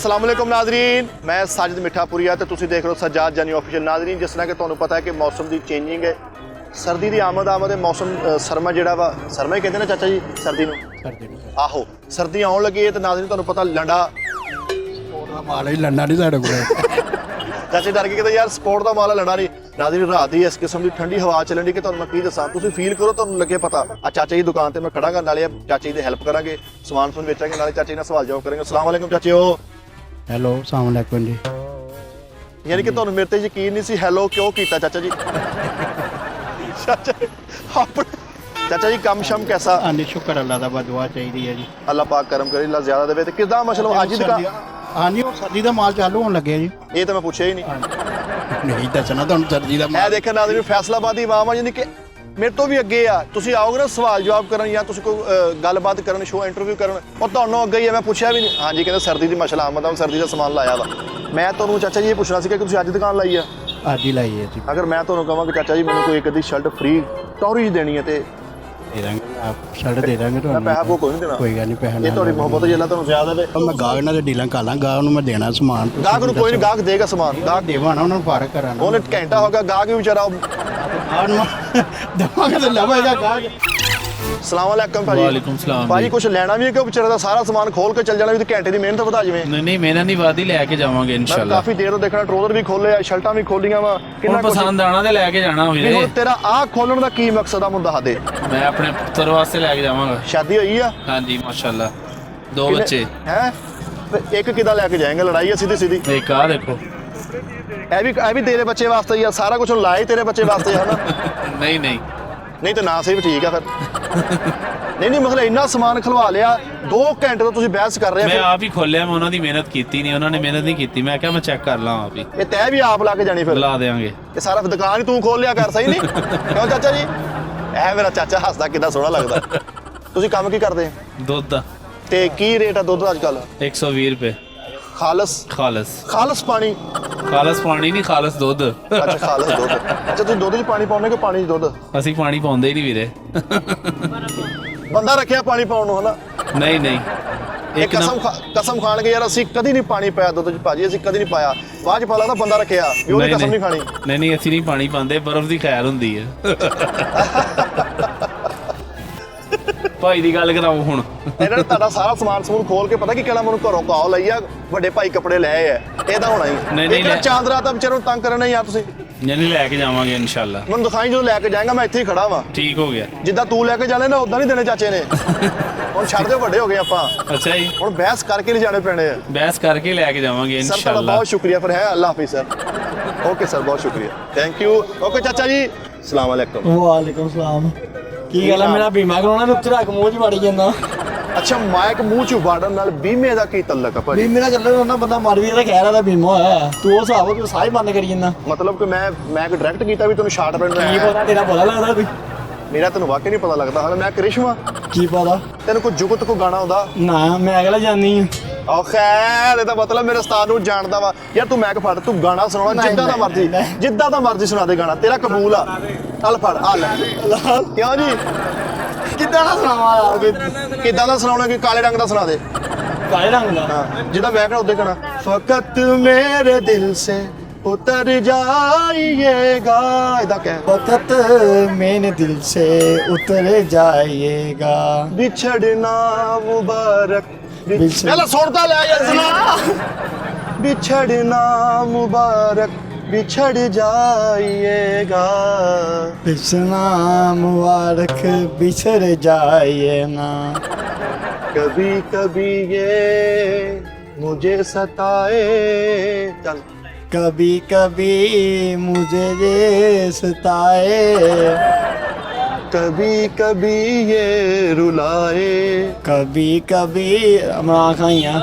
अस्सलाम वालेकुम नाजरीन, मैं साजिद मिठापुरिया तो तुसी देख रहे हो सज्जाद जानी ऑफिशियल। नाजरीन, जिस तरह कि तुहानू पता है कि मौसम की चेंजिंग है, सर्दी की आमद मौसम सरमा जिहड़ा वा सरमा ही कहते हैं ना चाचा जी सर्दी नूं। आहो सर्दी आउण लगी है तो नाजरीन तुहानू पता लंडा लंडा नहीं साढ़े को चाचे डर के कहते यार स्पोर्ट का माल लंडा नहीं। नाजरीन रात ही इस किस्म की ठंडी हवा चलन दी कि तुहानू मैं की दसां, तुसी फील करो तुहानू लगे पता। आ चाचा जी दुकान ते मैं खड़ा गा, नाले चाचे जी हेल्प करांगे, समान सुन बेचांगे, नाले चाचे नाल सवाल जवाब करेंगे। अस्सलाम वालेकुम चाचे। ओ हेलो अस्सलाम वालेकुम जी। यानी कि तुहानू मेरे ते यकीन नहीं सी हेलो क्यों कीता चाचा जी? चाचा जी कम शम कैसा? हाँ जी शुक्र अल्लाह दा, बस दुआ चाहिए है जी। अल्लाह पाक करम करे, अल्लाह ज्यादा देवे। ते किदा मतलब अज दी हाँ जी वो सर्दी का माल चालू होने लगे जी। ये तो मैं पूछा ही नहीं। नहीं दसना तुहानू सर्दी का मैं देखा नाज़रीन फैसलाबाद दी आवाम यानी कि मेरे तो भी अगे आ, तुसी आओगे ना सवाल जवाब करन या तुसी कोई गलबात करन, शो इंटरव्यू करन, और तुहानू अगे ही है। मैं पूछा भी नहीं। हाँ जी कहते सर्दी की मशला आमद सर्दी का समान लाया वा। मैं तुहानू चाचा जी ये पूछना सी कि तुसी अज दुकान लाई है? अज ही लाई है जी। अगर मैं तुहानू कहां कि चाचा जी मैंने कोई एक अद्धी शर्ट फ्री टॉरी देनी है तो दे देंगे, आप शर्ट दे देंगे तो मैं पैसा कोई नहीं देना। कोई गल नहीं, पैसा ये थोड़ी मोहब्बत जिला तुहानू ज्यादा है। मैं गाहक नाल डीलां कर ਲਾਂ, गाहक ਨੂੰ मैं देना समान। गाहक ਨੂੰ ਕੋਈ ਨਹੀਂ, गाहक देगा समान। गाहक देवा ना उन्होंने फर्क कराना। ਉਹਨੇ ਘੰਟਾ ਹੋ ਗਿਆ, गाहक भी बेचारा। दवांगे तो लवेगा गाहक। ਸਲਾਮ ਵਾਲੇਕਮ ਭਾਜੀ। ਵਾਲੇਕੁਮ ਸਲਾਮ ਭਾਜੀ ਕੁਝ ਲੈਣਾ ਵੀ ਹੈ ਕਿ ਵਿਚਾਰੇ ਦਾ ਸਾਰਾ ਸਮਾਨ ਖੋਲ ਕੇ ਚੱਲ ਜਾਣਾ ਵੀ ਤੇ ਘੰਟੇ ਦੀ ਮਿਹਨਤ ਵਧਾ ਜਾਵੇ? ਨਹੀਂ ਮਿਹਨਤ ਨਹੀਂ ਵਾਦੀ ਲੈ ਕੇ ਜਾਵਾਂਗੇ ਮੈਂ ਇਨਸ਼ਾਅੱਲਾ। ਕਾਫੀ ਦੇਰ ਤੋਂ ਦੇਖਣਾ ਟਰੋਜ਼ਰ ਵੀ ਖੋਲੇ ਆ, ਸ਼ਰਟਾਂ ਵੀ ਖੋਲੀਆਂ ਵਾ, ਹੁਣ ਪਸੰਦ ਆਣਾ ਤੇ ਲੈ ਕੇ ਜਾਣਾ ਵੀਰੇ। ਹੁਣ ਤੇਰਾ ਆਹ ਖੋਲਣ ਦਾ ਕੀ ਮਕਸਦ ਆ ਮੈਨੂੰ ਦੱਸ ਦੇ। ਮੈਂ ਆਪਣੇ ਪੁੱਤਰ ਵਾਸਤੇ ਲੈ ਕੇ ਜਾਵਾਂਗਾ। ਸ਼ਾਦੀ ਹੋਈ ਆ? ਹਾਂਜੀ ਮਾਸ਼ਾਅੱਲਾ, 2 ਬੱਚੇ ਹੈ। ਇੱਕ ਕਿਦਾਂ ਲੈ ਕੇ ਜਾਏਂਗੇ? ਲੜਾਈ ਆ ਸਿੱਧੀ ਸਿੱਧੀ। ਇੱਕ ਆ ਦੇਖੋ, ਇਹ ਵੀ ਤੇਰੇ ਬੱਚੇ ਵਾਸਤੇ ਹੀ ਆ, ਸਾਰਾ ਕੁਝ ਲਾਏ ਤੇਰੇ ਬੱਚੇ ਵਾਸਤੇ ਹੈ ਨਾ? ਨਹੀਂ ਨਹੀਂ ਤਾਂ ਨਾ ਸਹੀ ਵੀ ਠੀਕ ਆ ਫਿਰ। ਨਹੀਂ ਮਤਲਬ ਇੰਨਾ ਸਮਾਨ ਖਲਵਾ ਲਿਆ, 2 ਘੰਟੇ ਤੋਂ ਤੁਸੀਂ ਬਹਿਸ ਕਰ ਰਹੇ ਆ। ਮੈਂ ਆਪ ਹੀ ਖੋਲਿਆ, ਮੈਂ ਉਹਨਾਂ ਦੀ ਮਿਹਨਤ ਕੀਤੀ ਨਹੀਂ, ਉਹਨਾਂ ਨੇ ਮਿਹਨਤ ਨਹੀਂ ਕੀਤੀ। ਮੈਂ ਕਿਹਾ ਮੈਂ ਚੈੱਕ ਕਰ ਲਾਂ ਆਪ ਹੀ। ਇਹ ਤੈ ਵੀ ਆਪ ਲਾ ਕੇ ਜਾਣੀ ਫਿਰ? ਲਾ ਦੇਵਾਂਗੇ। ਇਹ ਸਾਰਾ ਦੁਕਾਨ ਹੀ ਤੂੰ ਖੋਲ ਲਿਆ ਕਰ, ਸਹੀ ਨਹੀਂ? ਕਿਉਂ ਚਾਚਾ ਜੀ? ਇਹ ਮੇਰਾ ਚਾਚਾ ਹੱਸਦਾ ਕਿੰਨਾ ਸੋਹਣਾ ਲੱਗਦਾ। ਤੁਸੀਂ ਕੰਮ ਕੀ ਕਰਦੇ? ਦੁੱਧ ਦਾ। ਤੇ ਕੀ ਰੇਟ ਆ ਦੁੱਧ ਦਾ ਅੱਜ ਕੱਲ? 120 ਰੁਪਏ ਖਾਲਸ ਪਾਣੀ? ਖਾਲਸ ਪਾਣੀ ਨਹੀਂ, ਖਾਲਸ ਦੁੱਧ। ਅੱਛਾ ਖਾਲਸ ਦੁੱਧ। ਅੱਛਾ ਤੁਸੀਂ ਦੁੱਧ 'ਚ ਪਾਣੀ ਪਾਉਂਦੇ ਕਿ ਪਾਣੀ 'ਚ ਦੁੱਧ? ਅਸੀਂ ਪਾਣੀ ਪਾਉਂਦੇ ਹੀ ਨਹੀਂ ਵੀਰੇ। ਬੰਦਾ ਰੱਖਿਆ ਪਾਣੀ ਪਾਉਣ ਨੂੰ, ਹਨਾ? ਨਹੀਂ ਇਹ ਕਸਮ ਖਾਣ ਕੇ ਯਾਰ ਅਸੀਂ ਕਦੀ ਨਹੀਂ ਪਾਣੀ ਪਾਇਆ ਦੁੱਧ 'ਚ ਭਾਜੀ, ਅਸੀਂ ਕਦੀ ਨਹੀਂ ਪਾਇਆ। ਬਾਅਦ 'ਚ ਪਾ ਲੱਗਦਾ ਬੰਦਾ ਰੱਖਿਆ ਵੀ ਉਹਦੀ ਕਸਮ ਨਹੀਂ ਖਾਣੀ। ਨਹੀਂ ਅਸੀਂ ਨਹੀਂ ਪਾਣੀ ਪਾਉਂਦੇ, ਬਰਫ਼ ਦੀ ਖੈਰ ਹੁੰਦੀ ਹੈ। ਭਾਈ ਦੀ ਗੱਲ ਕਰਾਓ ਹੁਣ। ਇਹਨਾਂ ਨੇ ਤੁਹਾਡਾ ਸਾਰਾ ਸਮਾਨ ਸਮੂਨ ਖੋਲ ਕੇ ਪਤਾ ਕੀ ਕਹਿਣਾ, ਮੈਨੂੰ ਘਰੋਂ ਕਾਲ ਲਈ ਆ ਵੱਡੇ ਭਾਈ ਕੱਪੜੇ ਲੈ ਆਏ ਆ, ਇਹਦਾ ਹੋਣਾ ਹੀ ਨਹੀਂ। ਚਾਂਦਰਾ ਤਾਂ ਵਿਚਾਰੇ ਨੂੰ ਤੰਗ ਕਰਨਾ ਹੀ ਆ ਤੁਸੀਂ। ਨਹੀਂ ਲੈ ਕੇ ਜਾਵਾਂਗੇ ਇਨਸ਼ਾਅੱਲਾ। ਮੈਨੂੰ ਦਿਖਾਈ ਜਦੋਂ ਲੈ ਕੇ ਜਾਏਗਾ, ਮੈਂ ਇੱਥੇ ਹੀ ਖੜਾ ਵਾਂ। ਠੀਕ ਹੋ ਗਿਆ। ਜਿੱਦਾਂ ਤੂੰ ਲੈ ਕੇ ਜਾਣੇ ਨਾ ਉਦਾਂ ਨਹੀਂ ਦੇਣੇ ਚਾਚੇ ਨੇ। ਹੁਣ ਛੱਡ ਦਿਓ, ਵੱਡੇ ਹੋ ਗਏ ਆਪਾਂ। ਅੱਛਾ ਜੀ, ਹੁਣ ਬਹਿਸ ਕਰਕੇ ਲਿਜਾਣੇ ਪੈਣੇ ਆ। ਬਹਿਸ ਕਰਕੇ ਲੈ ਕੇ ਜਾਵਾਂਗੇ ਸਰ ਇਨਸ਼ਾਅੱਲਾ। ਤੁਹਾਡਾ ਬਹੁਤ ਸ਼ੁਕਰੀਆ ਫਿਰ ਹੈ। ਅੱਲਾਹ ਹਾਫਿਜ਼ ਸਰ। ਓਕੇ ਸਰ, ਬਹੁਤ ਸ਼ੁਕਰੀਆ, ਥੈਂਕ ਯੂ। ਓਕੇ ਚਾਚਾ ਜੀ, ਸਲਾਮ ਵਾਲੇਕੁਮ। ਵਾਲੇਕੁਮ ਸਲਾਮ। ਕੀ ਗੱਲ ਹੈ, ਮੇਰਾ ਬੀਮਾ ਕਰਾਉਣਾ ਤੇ ਉੱਤੇ ਰੱਖ ਮੂੰਹ 'ਚ ਵੜੀ ਜਾਂਦਾ। ਅੱਛਾ ਮਾਈਕ ਮੂੰਹ 'ਚ ਵਾੜਨ ਨਾਲ ਬੀਮੇ ਦਾ ਕੀ ਤਲਕ ਆ ਭਾਜੀ? ਬੀਮੇ ਨਾਲ ਚੱਲਣ ਉਹਨਾਂ ਬੰਦਾ ਮਰ ਵੀ ਇਹਦਾ ਖੈਰ ਦਾ ਬੀਮਾ ਹੋਇਆ। ਤੂੰ ਉਹ ਹਿਸਾਬ ਤੂੰ ਸਾਹ ਹੀ ਬੰਦ ਕਰੀ ਜਾਂਦਾ। ਮਤਲਬ ਕਿ ਮੈਂ ਡਾਇਰੈਕਟ ਕੀਤਾ ਵੀ ਤੈਨੂੰ ਸ਼ਾਰਟ ਪੈਂਟ ਕੀ ਪਤਾ ਤੇਰਾ ਪਤਾ ਲੱਗਦਾ ਵੀ? ਮੇਰਾ ਤੈਨੂੰ ਵਾਕਈ ਨਹੀਂ ਪਤਾ ਲੱਗਦਾ। ਹਾਲੇ ਮੈਂ ਕ੍ਰਿਸ਼ਮਾ। ਕੀ ਪਤਾ? ਤੈਨੂੰ ਕੋਈ ਜੁਗਤ ਕੋ ਗਾਣਾ ਆਉਂਦਾ? ਨਾ ਮੈਂ ਅਗਲਾ ਜਾਣੀ ਆ। ਉਹ ਖੈਰ ਇਹਦਾ ਮਤਲਬ ਮੇਰੇ ਉਸਤਾਦ ਨੂੰ ਜਾਣਦਾ ਵਾ ਯਾਰ। ਤੂੰ ਮੈਕ ਫੜ, ਤੂੰ ਗਾਣਾ ਸੁਣਾਉਣਾ ਜਿੱਦਾਂ ਦਾ ਮਰਜ਼ੀ ਸੁਣਾ ਦੇ ਗਾਣਾ, ਤੇਰਾ ਕਬੂਲ ਆ। ਚੱਲ ਫੜ ਆ ਲੈ। ਕਿਉਂ ਜੀ? ਕਿੱਦਾਂ ਦਾ ਸੁਣਾਵਾ? ਕਿੱਦਾਂ ਦਾ ਸੁਣਾਉਣਾ? ਕਿ ਕਾਲੇ ਰੰਗ ਦਾ ਸੁਣਾ ਦੇ। ਕਾਲੇ ਰੰਗ ਦਾ? ਹਾਂ ਜਿੱਦਾਂ ਮੈਂ ਕਹਣਾ ਉਦੋਂ ਕਹਣਾ। ਫਕਤ ਮੇਰੇ ਦਿਲ ਸੇ उतर जाइएगा, इदा कह। वक्त मेरे दिल से उतर जाइएगा, बिछड़ना मुबारक। बिछड़- सुनता ले यार सुना। बिछड़ना मुबारक, बिछड़ जाइएगा, बिछना मुबारक बिछड़ जाइए ना, कभी कभी ये मुझे सताए। चल कभी कभी मुझे ये सताए, कभी कभी ये रुलाए, कभी कभी मैं खाइया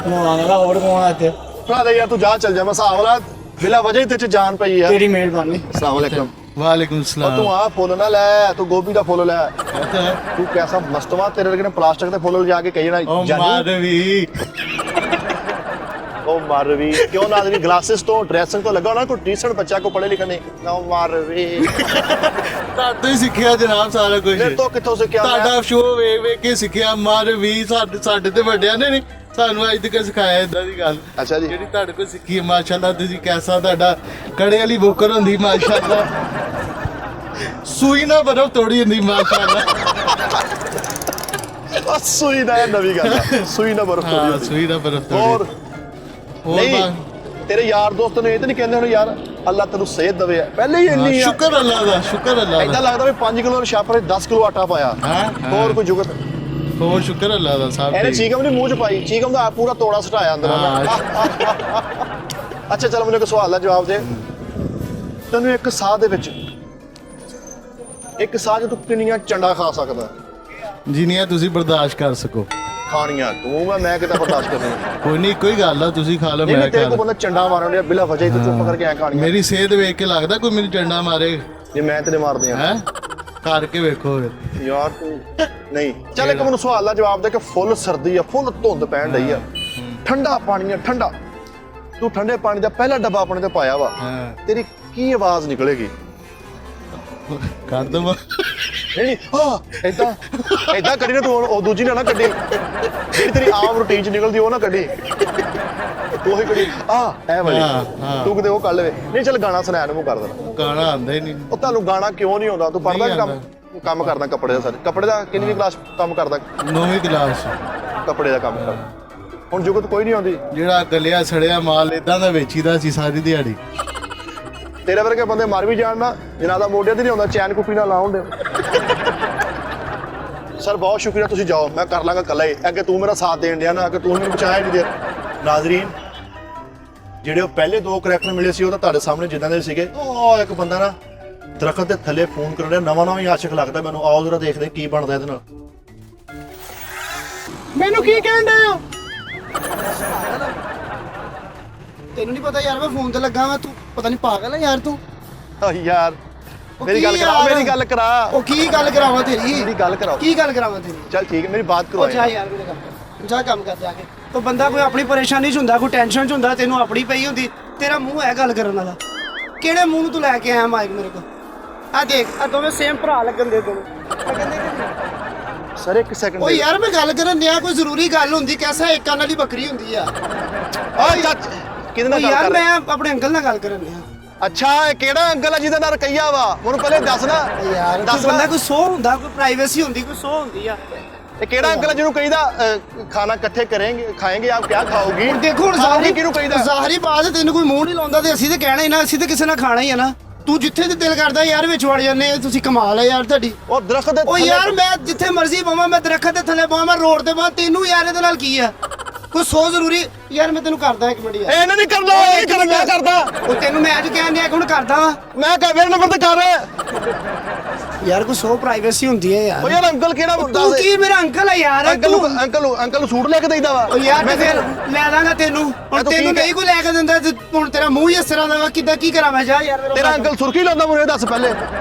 लगा और कौन आते भरा यार तू जा चल जा। मैं हिसाब वाला बिला वजह ही तेरे जान पई है। तेरी मेहरबानी। अस्सलाम वालेकुम। वालेकुम और सलाम। तू आ फुल ना ले, तू गोभी का फुल ले। तू कैसा मस्तवा, तेरे लगे प्लास्टिक के फुल जाके कही ना माधवी ओ मारवी क्यों ना आदमी ग्लासेस तो ड्रेसिंग तो लगा ना कोई डीसेंट बच्चा को पढ़े लिखे नहीं ना मारवी। ਤੁਹਾਡੇ ਹੀ ਸਿੱਖਿਆ ਜਨਾਬ ਸਾਰਾ ਕੁਝ। मेरे तो कितों से क्या ਤੁਹਾਡਾ ਸ਼ੋਅ ਵੇਖ ਵੇਖ ਕੇ ਸਿੱਖਿਆ। ਮਾਰਵੀ ਸਾਡੇ ਤੇ ਵੱਡਿਆਂ ਨੇ ਨਹੀਂ ਸਾਨੂੰ ਅੱਜ ਤੱਕ ਸਿਖਾਇਆ ਇਦਾਂ ਦੀ ਗੱਲ ਅੱਛਾ ਜੀ ਜਿਹੜੀ ਤੁਹਾਡੇ ਕੋਲ ਸਿੱਖੀ ਹੈ ਮਾਸ਼ਾਅੱਲਾ ਤੁਸੀਂ ਕੈਸਾ ਤੁਹਾਡਾ ਕੜੇ ਵਾਲੀ ਬੋਕਰ ਹੁੰਦੀ ਮਾਸ਼ਾਅੱਲਾ ਸੂਈ ਨਾ ਬਰਫ ਤੋੜੀ ਹੁੰਦੀ ਮਾਸ਼ਾਅੱਲਾ ਆ ਸੂਈ ਨਾ ਇਹ ਨਵੀਂ ਗੱਲ ਆ ਸੂਈ ਨਾ ਬਰਫ ਤੋੜੀ ਹਾਂ ਹੁੰਦੀ। ਸੂਈ ਨਾ ਬਰਫ ਹੋਰ ਤੋੜੀ ਨਹੀਂ ਹੋਰ ਤੇਰੇ ਯਾਰ ਦੋਸਤ ਨੇ ਇਹ ਤਾਂ ਨਹੀਂ ਕਹਿੰਦੇ ਹੁਣ ਯਾਰ ਅੱਲਾ ਤੈਨੂੰ ਸਿਹਤ ਦੇਵੇ ਪਹਿਲੇ ਹੀ ਇੰਨੀ ਆ ਸ਼ੁਕਰ ਅੱਲਾ ਦਾ ਸ਼ੁਕਰ ਅੱਲਾ ਏਦਾਂ ਦਾ ਲੱਗਦਾ ਵੀ 5 ਕਿਲੋ ਛਾਪਰੇ 10 ਕਿਲੋ ਆਟਾ ਪਾਇਆ ਹਾਂ, ਹੋਰ ਕੋਈ ਜੁਗਤ ਹੋਰ ਸ਼ੁਕਰ ਅੱਲਾ ਦਾ ਸਾਹਿਬ ਇਹਨੇ ਠੀਕ। ਚੀਕਮ ਨੇ ਮੂੰਹ ਚ ਪਾਈ ਚੀਕਮ ਦਾ ਪੂਰਾ ਤੋੜਾ ਸਟਾਇਆ ਅੰਦਰ ਅੱਛਾ ਚਲ ਮੈਨੂੰ ਇੱਕ ਸਵਾਲ ਦਾ ਜਵਾਬ ਦੇ ਤੈਨੂੰ ਇੱਕ ਸਾਹ ਦੇ ਵਿੱਚ ਇੱਕ ਸਾਹ 'ਚ ਤੂੰ ਕਿੰਨੀਆਂ ਚੰਡਾ ਖਾ ਸਕਦਾ ਜਿੰਨੀਆਂ ਤੁਸੀਂ ਬਰਦਾਸ਼ਤ ਕਰ ਸਕੋ ਖਾਣੀਆਂ ਤੂੰ ਮੈਂ ਕਿਤੇ ਬਰਦਾਸ਼ਤ ਕਰਨੀ ਕੋਈ ਨਹੀਂ ਕੋਈ ਗੱਲ ਆ ਤੁਸੀਂ ਖਾ ਲਓ ਨਹੀਂ ਮੈਂ ਤੇਰੇ ਖਾ ਕੋਲ ਲਓ ਬੰਦਾ ਚੰਡਾ ਮਾਰਨ ਡਿਆ ਬਿਲਾ ਵਜ੍ਹਾ ਹੀ ਤੂੰ ਚੁੱਪ ਕਰਕੇ ਐ ਖਾਣੀਆਂ ਮੇਰੀ ਸਿਹਤ ਵੇਖ ਕੇ ਲੱਗਦਾ ਕੋਈ ਮੈਨੂੰ ਡੰਡਾ ਮਾਰੇ ਜੇ ਮੈਂ ਤੇਰੇ ਮਾਰਦੇ ਆ ਹੈ ਕਰਕੇ ਵੇਖੋ ਫਿਰ ਯਾਰ ਤੂੰ ਨਹੀਂ ਚੱਲ ਇੱਕ ਮੈਨੂੰ ਸਵਾਲ ਦਾ ਜਵਾਬ ਦੇ ਕਿ ਫੁੱਲ ਸਰਦੀ ਆ ਫੁੱਲ ਧੁੰਦ ਪੈਣ ਡਈ ਆ ਠੰਡਾ ਪਾਣੀ ਆ ਠੰਡਾ ਤੂੰ ਠੰਡੇ ਪਾਣੀ ਦਾ ਪਹਿਲਾ ਡੱਬਾ ਆਪਣੇ ਤੇ ਪਾਇਆ ਵਾ ਹਾਂ ਤੇਰੀ ਕੀ ਆਵਾਜ਼ ਨਿਕਲੇਗੀ ਕਰ ਦਵਾਂ ਨਹੀਂ ਹਾਂ ਏਦਾਂ ਏਦਾਂ ਕੱਢੀ ਨਾ ਤੂੰ ਉਹ ਦੂਜੀ ਨਾ ਕੱਢੀ ਜਿਹੜੀ ਤੇਰੀ ਆਮ ਰੂਟੀਨ ਚ ਨਿਕਲਦੀ ਉਹ ਨਾ ਕੱਢੀ ਤੂੰ ਉਹੀ ਕੱਢੀ ਐ ਵਾਲੀ ਹਾਂ। ਤੂੰ ਕਿਤੇ ਉਹ ਕੱਢ ਲਵੇ ਨਹੀਂ ਚੱਲ ਗਾਣਾ ਸੁਣਾਇਆ ਨੂੰ ਕਰ ਦੇਣਾ ਗਾਣਾ ਆਂਦਾ ਹੀ ਨਹੀਂ ਉਹ ਤੁਹਾਨੂੰ ਗਾਣਾ ਕਿਉਂ ਨਹੀਂ ਆਉਂਦਾ ਤੂੰ ਪੜਦਾ ਨਹੀਂ ਕੰਮ ਕਰਦਾ ਕੱਪੜੇ ਦਾ ਸਾਰੇ ਕੱਪੜੇ ਦਾ ਕਿੰਨੀ ਕਲਾਸ ਕੰਮ ਕਰਦਾ 9ਵੀਂ ਕਲਾਸ ਕੱਪੜੇ ਦਾ ਕੰਮ ਕਰਦਾ ਹੁਣ ਜੁਗਤ ਕੋਈ ਨਹੀਂ ਆਉਂਦੀ ਜਿਹੜਾ ਗਲਿਆ ਸੜਿਆ ਮਾਲ ਇਦਾਂ ਦਾ ਵੇਚੀਦਾ ਸੀ ਸਾਰੀ ਦਿਹਾੜੀ ਤੇਰੇ ਵਰਗੇ ਬੰਦੇ ਮਰ ਵੀ ਜਾਣ ਨਾ ਜਿਨ੍ਹਾਂ ਦਾ ਮੋਢੇ ਤੇ ਨਹੀਂ ਆਉਂਦਾ ਚੈਨ ਕੁੱਪੀ ਨਾਲ ਲਾਉਣ ਦੇ ਸਰ ਬਹੁਤ ਸ਼ੁਕਰੀਆ ਤੁਸੀਂ ਜਾਓ ਮੈਂ ਕਰ ਲਾਂਗਾ ਇਕੱਲਾ ਹੀ ਅੱਗੇ ਤੂੰ ਮੇਰਾ ਸਾਥ ਦੇਣ ਡਿਆ ਨਾ ਕਿ ਤੂੰ ਮੈਨੂੰ ਬਚਾਇਆ ਨਹੀਂ ਦੇ ਨਾਜ਼ਰੀਨ ਜਿਹੜੇ ਉਹ ਪਹਿਲੇ ਦੋ ਕਰੈਕਟਰ ਮਿਲੇ ਸੀ ਉਹ ਤਾਂ ਤੁਹਾਡੇ ਸਾਹਮਣੇ ਜਿੱਦਾਂ ਦੇ ਸੀਗੇ ਉਹ ਇੱਕ ਬੰਦਾ ਨਾ ਦਰਖਤ ਦੇ ਥੱਲੇ ਫੋਨ ਕਰ ਰਿਹਾ ਨਵਾਂ ਹੀ ਆਸ਼ਿਕ ਲੱਗਦਾ ਮੈਨੂੰ ਆਓ ਜ਼ਰਾ ਦੇਖਦੇ ਕੀ ਬਣਦਾ ਇਹਦੇ ਨਾਲ ਮੈਨੂੰ ਕੀ ਕਹਿਣ ਡਏ ਹੋ ਤੈਨੂੰ ਨਹੀਂ ਪਤਾ ਯਾਰ ਮੈਂ ਫੋਨ ਤੇ ਲੱਗਾ ਵਾਂ ਤੂੰ ਪਤਾ ਨਹੀਂ ਪਾਗਲ ਹੈ ਯਾਰ ਤੂੰ ਆ ਯਾਰ ਉਹ ਮੇਰੀ ਕੀ ਗੱਲ ਕਰਾ ਯਾਰ? ਮੇਰੀ ਗੱਲ ਕਰਾ ਉਹ ਕੀ ਗੱਲ ਕਰਾਵਾਂ ਤੇਰੀ ਮੇਰੀ ਗੱਲ ਕਰਾਓ ਕੀ ਗੱਲ ਕਰਾਵਾਂ ਤੇਰੀ ਚੱਲ ਠੀਕ ਹੈ ਮੇਰੀ ਬਾਤ ਕਰੋ ਉਹ ਜਾ ਯਾਰ ਮੇਰੇ ਕੰਮ ਜਾ ਕੰਮ ਕਰ ਜਾ ਕੇ ਉਹ ਬੰਦਾ ਕੋਈ ਆਪਣੀ ਪਰੇਸ਼ਾਨੀ ਚ ਹੁੰਦਾ ਕੋਈ ਟੈਨਸ਼ਨ ਚ ਹੁੰਦਾ ਤੈਨੂੰ ਆਪਣੀ ਪਈ ਹੁੰਦੀ ਤੇਰਾ ਮੂੰਹ ਹੈ ਗੱਲ ਕਰਨ ਵਾਲਾ ਕਿਹੜੇ ਮੂੰਹ ਨੂੰ ਤੂੰ ਲੈ ਕੇ ਆਇਆ ਮਾਈਕ ਮੇਰੇ ਕੋਲ ਆ ਦੇਖ ਆ ਦੋਵੇਂ ਸੇਮ ਭਰਾ ਲੱਗਣ ਦੇ ਦੋਵੇਂ ਲੱਗਣ ਦੇ ਕਿ ਸਰ ਇੱਕ ਸੈਕਿੰਡ ਉਹ ਯਾਰ ਮੈਂ ਗੱਲ ਕਰਨ ਡਿਆ ਕੋਈ ਜ਼ਰੂਰੀ ਗੱਲ ਹੁੰਦੀ ਕੈਸਾ ਇੱਕ ਕੰਨ ਵਾਲੀ ਬੱਕਰੀ ਹੁੰਦੀ ਆ ਓਏ ਚੱਚ ਕਿਹਦੇ ਨਾਲ ਉਹ ਗੱਲ ਯਾਰ ਕਰ ਮੈਂ ਰਿਹਾ ਆਪਣੇ ਅੰਕਲ ਨਾਲ ਗੱਲ ਕਰਨ ਡਿਆ ਅੱਛਾ ਇਹ ਕਿਹੜਾ ਅੰਕਲ ਆ ਜਿਹਦੇ ਨਾਲ ਰਕਈਆ ਵਾ ਮੈਨੂੰ ਪਹਿਲੇ ਦੱਸ ਨਾ ਯਾਰ ਦੱਸ ਕੋਈ ਬੰਦਾ ਨਾ ਕੋਈ ਸੋਹ ਹੁੰਦਾ ਕੋਈ ਪ੍ਰਾਈਵੇਸੀ ਹੁੰਦੀ ਕੋਈ ਸੋਹ ਹੁੰਦੀ ਆ ਇਹ ਕਿਹੜਾ ਅੰਕਲ ਆ ਜਿਹਨੂੰ ਕਹੀਦਾ ਖਾਣਾ ਇਕੱਠੇ ਕਰਾਂਗੇ ਖਾਏਂਗੇ ਆਪ ਕੀ ਖਾਓਗੀ ਹੁਣ ਦੇਖੋ ਹੁਣ ਖਾਓਗੀ ਜ਼ਾਹਰੀ ਕਿਹਨੂੰ ਕਹੀਦਾ ਜ਼ਾਹਰੀ ਬਾਤ ਹੈ, ਤੈਨੂੰ ਕੋਈ ਮੂੰਹ ਨਹੀਂ ਲਾਉਂਦਾ ਤੇ ਅਸੀਂ ਤੇ ਕਹਿਣਾ ਹੀ ਨਾ ਅਸੀਂ ਤੇ ਕਿਸੇ ਨਾਲ ਖਾਣਾ ਹੀ ਆ ਨਾ ਤੂੰ ਜਿੱਥੇ ਤੇ ਦਿਲ ਕਰਦਾ ਯਾਰ ਵਿੱਚ ਵੜ ਜਾਂਦੇ ਆ, ਤੁਸੀਂ ਕਮਾਲ ਹੈ ਯਾਰ ਤੁਹਾਡੀ ਉਹ ਦਰਖਤ ਦੇ ਉਹ ਥੱਲੇ- ਯਾਰ ਮੈਂ ਜਿੱਥੇ ਮਰਜ਼ੀ ਬਵਾਂ ਮੈਂ ਦਰਖਤ ਦੇ ਥੱਲੇ ਬਵਾਂ ਮੈਂ ਰੋਡ ਤੇ ਬਵਾਂ ਤੈਨੂੰ ਯਾਰ ਇਹਦੇ ਨਾਲ ਕੀ ਆ ਕੋਈ ਸੋ ਜ਼ਰੂਰੀ ਯਾਰ ਮੈਂ ਤੈਨੂੰ ਕਰਦਾ ਇੱਕ ਮਿੰਟ ਯਾਰ ਇਹਨੇ ਨਹੀਂ ਕਰਦਾ ਇਹ ਕਰ ਮੈਂ ਕਰਦਾ ਉਹ ਤੈਨੂੰ ਮੈਂ ਅੱਜ ਕਹਿਣ ਡਿਆ ਕਿ ਹੁਣ ਕਰਦਾ ਵਾ ਮੈਂ ਕਹ ਮੇਰੇ ਨੰਬਰ ਤੇ ਕਰ ਯਾਰ ਕੋਈ ਸੋ ਪ੍ਰਾਈਵੇਸੀ ਹੁੰਦੀ ਹੈ ਉਹ ਯਾਰ ਯਾਰ ਅੰਕਲ ਕਿਹੜਾ ਤੂੰ ਦੱਸ ਕੀ ਮੇਰਾ ਅੰਕਲ ਹੈ ਯਾਰ ਅੰਕਲ ਤੂੰ ਨੂੰ ਅੰਕਲ ਨੂੰ ਸੂਟ ਲੈ ਕੇ ਦੇਈਦਾ ਵਾ ਉਹ ਯਾਰ ਤੇ ਮੈਂ ਫਿਰ ਲੈ ਦਾਂਗਾ ਤੈਨੂੰ ਹੁਣ ਤੂੰ ਤੈਨੂੰ ਕੀ ਨਹੀਂ ਕੋਈ ਲੈ ਕੇ ਦਿੰਦਾ ਤੇ ਹੁਣ ਤੇਰਾ ਮੂੰਹ ਹੀ ਇਸ ਤਰ੍ਹਾਂ ਦਾ ਵਾ ਕਿੱਦਾਂ ਕੀ ਕਰਾਂ ਮੈਂ ਜਾ ਯਾਰ ਮੇਰਾ ਤੇਰਾ ਅੰਕਲ ਸੁਰਖੀ ਲਾਉਂਦਾ ਮੈਨੂੰ ਇਹ ਦੱਸ ਪਹਿਲੇ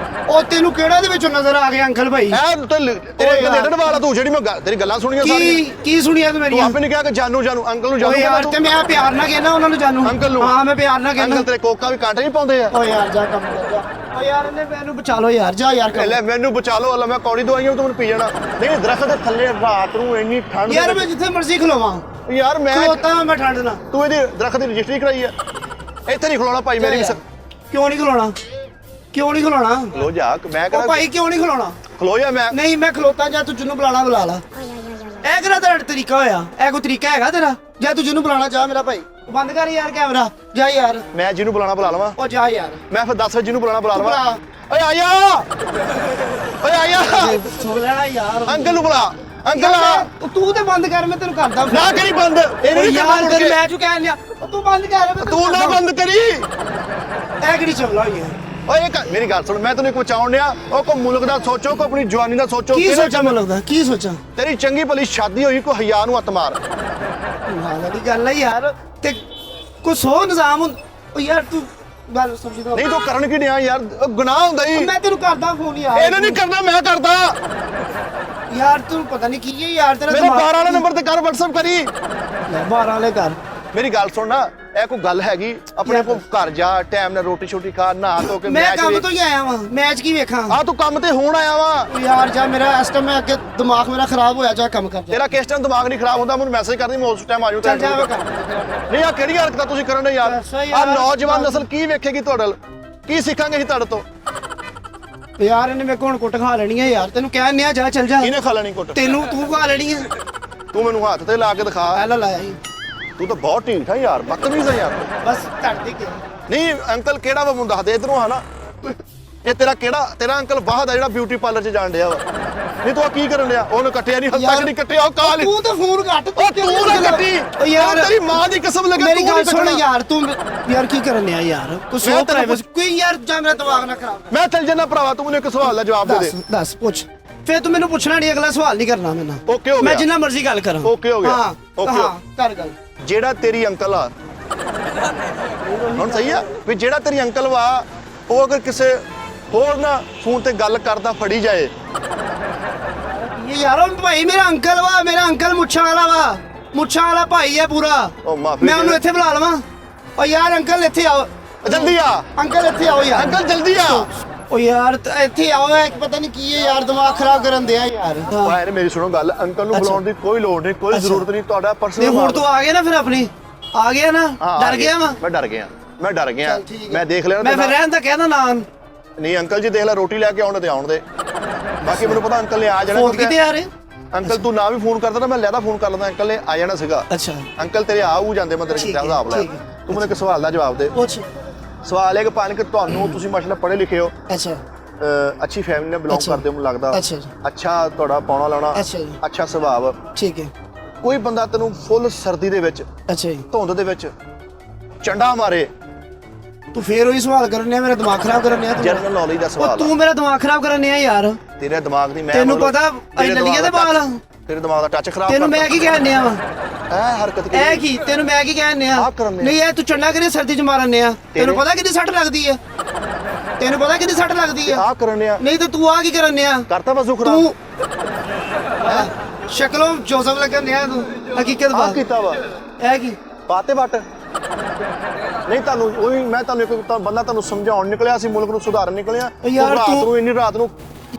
ਉਹ ਤੈਨੂੰ ਕਿਹੜਾ ਦੇ ਵਿੱਚੋਂ ਨਜ਼ਰ ਆ ਗਿਆ ਅੰਕਲ ਭਾਈ ਐ ਤੇਰੇ ਯਾਰ। ਲੇਟਣ ਵਾਲਾ ਤੂੰ ਜਿਹੜੀ ਮੈਂ ਤੇਰੀ ਗੱਲਾਂ ਸੁਣੀਆਂ ਸਾਰੀਆਂ ਕੀ ਸੁਣਿਆ ਤੂੰ ਤੂੰ ਮੇਰੀਆਂ ਆਪੇ ਨਹੀਂ ਕਿਹਾ ਕਿ ਜਾਨੂ ਅੰਕਲ ਨੂੰ ਓ ਜਾਨੂ ਯਾਰ ਤੇ ਮੈਂ ਪਿਆਰ ਨਾਲ ਕਹਿਣਾ ਉਹਨਾਂ ਨੂੰ ਜਾਨੂ ਅੰਕਲ ਨੂੰ ਹਾਂ ਮੈਂ ਪਿਆਰ ਨਾਲ ਕਹਿਣਾ ਅੰਕਲ ਤੇਰੇ ਕੋਕਾ ਵੀ ਕਾਂਟੇ ਨਹੀਂ ਪਾਉਂਦੇ ਆ ਓ ਯਾਰ ਜਾ ਕੰਮ ਕਰ ਜਾ ਓ ਯਾਰ ਇਹਨੇ ਮੈਨੂੰ ਬਚਾ ਲਓ ਯਾਰ ਜਾ ਯਾਰ ਕੰਮ ਲੈ ਮੈਨੂੰ ਬਚਾ ਲਓ ਅੱਲਾ ਮੈਂ ਕੌੜੀ ਦਵਾਈਆਂ ਤੂੰ ਮੈਨੂੰ ਪੀ ਜਾਣਾ ਨਹੀਂ ਦਰਖਤ ਦੇ ਥੱਲੇ ਰਾਤ ਨੂੰ ਇੰਨੀ ਠੰਡ ਯਾਰ ਮੈਂ ਜਿੱਥੇ ਮਰਜ਼ੀ ਖਲੋਵਾਂ ਯਾਰ ਮੈਂ ਖਲੋਤਾ ਮੈਂ ਠੰਡ ਨਾਲ ਤੂੰ ਇਹਦੀ ਦਰਖਤ ਦੀ ਰਜਿਸਟਰੀ ਕਰਾਈ ਆ ਇੱਥੇ ਨਹੀਂ ਖਲੋਣਾ ਭਾਈ ਮੇਰੀ ਕਿਉਂ ਨਹੀਂ ਖਲੋਣਾ ਕਿਉਂ ਨਹੀਂ ਖਲੋਣਾ ਖਲੋ ਜਾ ਮੈਂ ਓ ਕਰਾਂ ਭਾਈ ਕਿਉਂ ਨਹੀਂ ਖਲੋਣਾ ਖਲੋ ਜਾ ਮੈਂ ਨਹੀਂ ਮੈਂ ਖਲੋਤਾ ਜਾਂ ਤੂੰ ਜਿਹਨੂੰ ਬੁਲਾਣਾ ਬੁਲਾ ਲਾ ਇਹ ਕਿਹੜਾ ਤੇਰਾ ਤਰੀਕਾ ਹੋਇਆ ਇਹ ਕੋਈ ਤਰੀਕਾ ਹੈਗਾ ਤੇਰਾ ਜਾਂ ਤੂੰ ਜਿਹਨੂੰ ਬੁਲਾਣਾ ਚਾਹ ਮੇਰਾ ਭਾਈ ਬੰਦ ਕਰ ਯਾਰ ਕੈਮਰਾ ਜਾ ਯਾਰ ਮੈਂ ਜਿਹਨੂੰ ਬੁਲਾਣਾ ਬੁਲਾ ਲਵਾਂ ਓ ਜਾ ਯਾਰ ਮੈਂ ਫਿਰ 10 ਵਜੇ ਜਿਹਨੂੰ ਬੁਲਾਣਾ ਬੁਲਾ ਤੂੰ ਲਵਾਂ ਬੁਲਾ। ਓਏ ਆਇਆ ਓਏ ਆਇਆ ਸੁਣ ਲੈਣਾ ਯਾਰ ਅੰਕਲ ਨੂੰ ਬੁਲਾ ਅੰਕਲ ਆ ਤੂੰ ਤੇ ਬੰਦ ਕਰ ਮੈਂ ਤੈਨੂੰ ਕਰਦਾ ਨਾ ਕਰੀ ਬੰਦ ਇਹ ਨਹੀਂ ਯਾਰ ਕਰਨਾ ਤੈਨੂੰ ਮੈਂ ਚੁੱਕਿਆ ਲਿਆ ਤੂੰ ਬੰਦ ਕਰ ਮੈਂ ਤੂੰ ਨਾ ਬੰਦ ਕਰੀ ਇਹ ਕਿਹੜੀ ਚਵਲਾ ਹੋਈ ਹੈ ਓਏ ਮੇਰੀ ਗੱਲ ਸੁਣ ਮੈਂ ਤੈਨੂੰ ਇੱਕ ਬਚਾਉਣ ਡਿਆ ਉਹ ਕੋ ਮੁਲਕ ਦਾ ਸੋਚੋ ਕੋ ਆਪਣੀ ਜਵਾਨੀ ਦਾ ਸੋਚੋ ਕੀ ਕਿਹੜੇ ਸੋਚਾਂ ਮੈਨੂੰ ਲੱਗਦਾ ਕੀ ਸੋਚਾਂ ਤੇਰੀ ਚੰਗੀ ਭਲੀ ਸ਼ਾਦੀ ਹੋਈ ਕੋ ਹਿਆ ਨੂੰ ਹੱਥ ਮਾਰ ਨਾਲ ਵਾਲੀ ਗੱਲ ਹੈ ਯਾਰ ਤੇ ਕੋਈ ਸੋ ਨਿਜ਼ਾਮ ਉਹ ਯਾਰ ਤੂੰ ਗੱਲ ਸਮਝੀ ਦਾ ਨਹੀਂ ਤੂੰ ਕਰਨ ਕੀ ਡਿਆ ਯਾਰ ਉਹ ਗੁਨਾਹ ਹੁੰਦਾ ਹੀ ਮੈਂ ਤੈਨੂੰ ਕਰਦਾ ਫੋਨ ਯਾਰ ਇਹਨੇ ਨਹੀਂ ਕਰਨਾ ਮੈਂ ਕਰਦਾ ਯਾਰ ਤੈਨੂੰ ਪਤਾ ਨਹੀਂ ਕੀ ਹੈ ਯਾਰ ਤੇਰਾ ਮੇਰੇ 12 ਵਾਲੇ ਨੰਬਰ ਤੇ ਕਰ WhatsApp ਕਰੀ 12 ਵਾਲੇ ਕਰ ਮੇਰੀ ਗੱਲ ਸੁਣ ਨਾ ਇਹ ਕੋਈ ਗੱਲ ਹੈਗੀ? ਆਪਣੇ ਕੋਲ ਘਰ ਜਾ, ਟਾਈਮ ਨਾਲ ਰੋਟੀ ਛੋਟੀ ਖਾ, ਨਹਾ ਧੋ ਕੇ ਮੈਂ ਮੈਚ ਕੰਮ ਵੇਖ। ਤੋਂ ਹੀ ਆਇਆ ਵਾਂ, ਮੈਚ ਕੀ ਵੇਖਾਂ? ਆ ਤੂੰ ਕੰਮ ਤੇ ਹੁਣ ਆਇਆ ਵਾ? ਯਾਰ ਜਾ, ਮੇਰਾ ਇਸ ਟਾਈਮ ਮੈਂ ਅੱਗੇ ਦਿਮਾਗ ਮੇਰਾ ਖਰਾਬ ਹੋਇਆ, ਜਾ ਕੰਮ ਕਰ ਜਾ। ਤੇਰਾ ਕਿਸ ਟਾਈਮ ਦਿਮਾਗ ਨਹੀਂ ਖਰਾਬ ਹੁੰਦਾ? ਮੈਨੂੰ ਮੈਸੇਜ ਕਰਦੀ, ਮੈਂ ਉਸ ਟਾਈਮ ਆ ਜਾਊਂ। ਚੱਲ ਜਾ ਵੇ ਕੰਮ। ਨਹੀਂ ਆ ਕਿਹੜੀ ਹਰਕਤਾਂ ਤੁਸੀਂ ਕਰਨ ਦੇ ਯਾਰ? ਦੱਸੋ ਆ ਯਾਰ। ਨੌਜਵਾਨ ਨਸਲ ਕੀ ਵੇਖੇਗੀ ਤੁਹਾਡੇ ਵੱਲ? ਕੀ ਸਿੱਖਾਂਗੇ ਅਸੀਂ ਤੁਹਾਡੇ ਤੋਂ? ਯਾਰ ਇਹਨੇ ਮੇਰੇ ਕੋਲ ਹੁਣ ਕੁੱਟ ਖਾ ਲੈਣੀ ਹੈ ਯਾਰ, ਤੈਨੂੰ ਕਹਿ ਨਿਆ ਜਾ, ਚੱਲ ਜਾ। ਕਿਹਨੇ ਖਾ ਲੈਣੀ ਕੁੱਟ? ਤੈਨੂੰ ਤੂੰ ਖਾ ਲੈਣੀ ਹੈ। ਤੂੰ ਮੈਨੂੰ ਹੱਥ ਤੇ ਲਾ ਕੇ ਦਿਖਾ। ਪਹਿਲਾਂ ਲਾਇਆ ਸੀ ਤੂੰ ਤਾਂ ਬਹੁਤ ਢੀਠ ਆ ਯਾਰ, ਬਦਤਮੀਜ਼ ਆ ਯਾਰ ਤੂੰ। ਬਸ ਧੜਦੀ ਕੇ। ਨਹੀਂ ਅੰਕਲ ਕਿਹੜਾ ਵਾ ਮੈਨੂੰ ਦੱਸ ਦੇ ਇਧਰੋਂ ਹਨਾ। ਇਹ ਤੇਰਾ ਅੰਕਲ ਬਾਹਰ ਦਾ ਜਿਹੜਾ ਬਿਊਟੀ ਪਾਰਲਰ 'ਚ ਜਾਣ ਡਿਆ ਵਾ। ਨਹੀਂ ਤੂੰ ਆ ਕੀ ਕਰਨ ਡਿਆ? ਉਹਨੂੰ ਕੱਟਿਆ ਨਹੀਂ, ਹੱਥ ਤੱਕ ਨਹੀਂ ਕੱਟਿਆ। ਉਹ ਕਾਲ ਤੂੰ ਤਾਂ ਫੋਨ ਘੱਟ ਉਹ ਤੂੰ ਨਾ ਕੱਟੀ। ਓ ਯਾਰ, ਤੇਰੀ ਮਾਂ ਦੀ ਕਸਮ ਲੱਗੇ ਮੇਰੀ ਤੂੰ ਗੱਲ ਨਹੀਂ ਸੁਣ ਕੱਟਣਾ। ਯਾਰ, ਤੂੰ ਯਾਰ ਕੀ ਕਰਨ ਡਿਆ ਯਾਰ? ਕੁਛ ਮੈਂ ਸੋ ਤੈਨੂੰ ਪ੍ਰਾਈਵੇਸੀ ਕੋਈ ਯਾਰ, ਜਾ ਮੇਰਾ ਦਿਮਾਗ ਨਾ ਖਰਾਬ। ਮੈਂ ਚੱਲ ਜੰਨਾ ਭਰਾਵਾ, ਤੂੰ ਮੈਨੂੰ ਇੱਕ ਸਵਾਲ ਦਾ ਜਵਾਬ ਦੇ ਦੇ। ਦੱਸ ਪੁੱਛ। ਫਿਰ ਤੂੰ ਮੈਨੂੰ ਪੁੱਛਣਾ ਨਹੀਂ, ਅਗਲਾ ਸਵਾਲ ਨਹੀਂ ਕਰਨਾ ਮੈਨਾਂ। ਓਕੇ ਹੋ ਗਿਆ। ਮੈਂ ਜਿੰਨਾ ਮਰਜ਼ੀ ਗੱਲ ਕਰਾਂ। ਓਕੇ ਹੋ ਗਿਆ। ਹਾਂ ਓਕੇ। ਹਾਂ, ਕਰ ਗੱਲ। ਜਿਹੜਾ ਤੇਰੀ ਅੰਕਲ ਆ, ਹੁਣ ਸਹੀ ਆ ਵੀ ਜਿਹੜਾ ਤੇਰੀ ਅੰਕਲ ਵਾ, ਉਹ ਅਗਰ ਕਿਸੇ ਹੋਰ ਨਾ ਫੋਨ ਤੇ ਗੱਲ ਕਰਦਾ ਫੜੀ ਜਾਏ। ਇਹ ਯਾਰ ਉਹ ਭਾਈ ਮੇਰਾ ਅੰਕਲ ਵਾ, ਮੇਰਾ ਅੰਕਲ ਮੁੱਛਾਂ ਵਾਲਾ ਵਾ, ਮੁੱਛਾਂ ਵਾਲਾ ਭਾਈ ਹੈ ਪੂਰਾ। ਉਹ ਮਾਫੀ ਮੈਂ ਉਹਨੂੰ ਇੱਥੇ ਬੁਲਾ ਲਵਾਂ? ਓ ਯਾਰ ਅੰਕਲ ਇੱਥੇ ਆਓ, ਜਲਦੀ ਆ ਅੰਕਲ ਇੱਥੇ ਆਓ ਯਾਰ। ਅੰਕਲ ਜਲਦੀ ਆ। ਓ ਯਾਰ ਇੱਥੇ ਆਓ, ਇੱਕ ਪਤਾ ਨਹੀਂ ਕੀ ਹੈ ਯਾਰ, ਦਿਮਾਗ ਖਰਾਬ ਕਰਨ ਦਿਆ ਯਾਰ। ਭਾਈ ਮੇਰੀ ਸੁਣੋ ਗੱਲ, ਅੰਕਲ ਨੂੰ ਬੁਲਾਉਣ ਦੀ ਕੋਈ ਲੋੜ ਨਹੀਂ, ਕੋਈ ਜ਼ਰੂਰਤ ਨਹੀਂ। ਤੁਹਾਡਾ ਨਹੀਂ ਪਰਸਨਲ ਹੁਣ ਤੂੰ ਆ ਗਿਆ ਨਾ, ਫਿਰ ਆਪਣੀ ਆ ਗਿਆ ਨਾ, ਡਰ ਗਿਆ ਵਾ? ਮੈਂ ਡਰ ਗਿਆ, ਮੈਂ ਡਰ ਗਿਆ। ਚੱਲ ਠੀਕ ਹੈ। ਮੈਂ ਦੇਖ ਲਿਆ ਨਾ ਮੈਂ ਫਿਰ ਤੁਹਾਡਾ- ਰਹਿਣ ਦਾ ਕਹਿਣਾ ਨਾ। ਨਹੀਂ ਅੰਕਲ ਜੀ ਦੇਖ ਲੈ, ਰੋਟੀ ਲੈ ਕੇ ਆਉਣ ਤੇ ਆਉਣ ਦੇ। ਬਾਕੀ ਮੈਨੂੰ ਪਤਾ ਅੰਕਲ ਨੇ ਆ ਜਾਣਾ। ਫੋਨ ਕਿਤੇ ਆ ਰਹੇ? ਅੰਕਲ ਤੂੰ ਨਾ ਵੀ ਫੋਨ ਕਰਦਾ ਨਾ, ਮੈਂ ਲੈਦਾ ਫੋਨ ਕਰ ਲੈਂਦਾ। ਅੰਕਲ ਨੇ ਆ ਜਾਣਾ ਸੀਗਾ। ਅੱਛਾ ਅੰਕਲ ਤੇਰੇ ਆਊ ਜਾਂਦੇ, ਮੈਂ ਤੇਰੇ ਠੀਕ ਕਿਤੇ ਹੈ, ਹਿਸਾਬ ਲੈ। ਠੀਕ ਹੈ। ਤੂੰ ਮੈਨੂੰ ਇੱਕ ਸਵਾਲ ਦਾ ਜਵਾਬ ਦੇ। ਪੁੱਛ। ਸਵਾਲ ਇਹ ਕਿ ਪਾਣ ਕਿ ਤੁਹਾਨੂੰ, ਤੁਸੀਂ ਮਾਸ਼ਾਅੱਲਾ ਪੜ੍ਹੇ ਲਿਖੇ ਹੋ, ਅੱਛਾ ਅੱਛੀ ਫੈਮਿਲੀ ਨਾਲ ਬਿਲੋਂਗ ਅੱਛਾ। ਕਰਦੇ ਹੋ ਮੈਨੂੰ ਲੱਗਦਾ। ਅੱਛਾ ਜੀ। ਅੱਛਾ ਤੁਹਾਡਾ ਪਾਉਣਾ ਲਾਉਣਾ, ਅੱਛਾ ਜੀ। ਅੱਛਾ ਸੁਭਾਅ। ਠੀਕ ਹੈ। ਕੋਈ ਬੰਦਾ ਤੈਨੂੰ ਫੁੱਲ ਸਰਦੀ ਦੇ ਵਿੱਚ, ਅੱਛਾ ਜੀ। ਧੁੰਦ ਦੇ ਵਿੱਚ ਚੰਡਾ ਮਾਰੇ, ਤੂੰ ਫੇਰ ਉਹੀ ਸਵਾਲ ਕਰਨ ਡਿਆ, ਮੇਰਾ ਦਿਮਾਗ ਖਰਾਬ ਕਰਨ ਡਿਆ ਤੂੰ। ਜਨਰਲ ਨੌਲੇਜ ਦਾ ਉਹ ਸਵਾਲ ਆ। ਤੂੰ ਮੇਰਾ ਦਿਮਾਗ ਖਰਾਬ ਕਰਨ ਡਿਆ ਯਾਰ। ਤੇਰੇ ਦਿਮਾਗ ਦੀ ਮੈਂ ਤੈਨੂੰ ਮਤਲਬ- ਪਤਾ ਤੇਰੇ ਇਹ ਨਲੀਆਂ ਦੇ ਦਿਮਾਗ ਬਾਲ ਆ। ਤੇਰੇ ਦਿਮਾਗ ਦਾ ਟੱਚ ਖਰਾਬ ਤੈਨੂੰ ਮੈਂ ਕੀ ਕਹਿਣ ਡਿਆ ਵਾ? ਐ ਹਰਕਤ ਇਹ ਕੀ ਤੈਨੂੰ ਮੈਂ ਕੀ ਕਹਿਣ ਡਿਆ? ਆਹ ਕਰਨ ਡਿਆ। ਨਹੀਂ ਇਹ ਤੂੰ ਚੰਡਾ ਕਰੀ ਸਰਦੀ ਚ ਮਾਰਨ ਡਿਆ। ਤੈਨੂੰ ਪਤਾ ਕਿੰਨੀ ਸੱਟ ਲੱਗਦੀ ਹੈ? ਤੈਨੂੰ ਪਤਾ ਕਿੰਨੀ ਸੱਟ ਲੱਗਦੀ ਹੈ? ਆ ਕਰਨ ਡਿਆ ਨਹੀਂ ਤੇ ਤੂੰ ਆ ਕੀ ਕਰਨ ਡਿਆ? ਕਰਤਾ ਵਜ਼ੂ ਖਰਾਬ। ਤੂੰ ਸ਼ਕਲੋਂ ਜੋਸਫ ਲੱਗਣ ਡਿਆ ਤੂੰ, ਹਕੀਕਤ ਆ ਬਾਤ। ਕੀਤਾ ਵਾ ਇਹ ਕੀ? ਬਾਤੇ ਬੱਟ ਨਹੀਂ ਤੁਹਾਨੂੰ ਉਹੀ ਮੈਂ ਤੁਹਾਨੂੰ ਇੱਕ ਬੰਦਾ ਤੁਹਾਨੂੰ ਸਮਝਾਉਣ ਨਿਕਲਿਆ ਸੀ, ਮੁਲਕ ਨੂੰ ਸੁਧਾਰਨ ਨਿਕਲਿਆ। ਯਾਰ ਰਾਤ ਤੂੰ- ਨੂੰ ਇੰਨੀ ਰਾਤ ਨੂੰ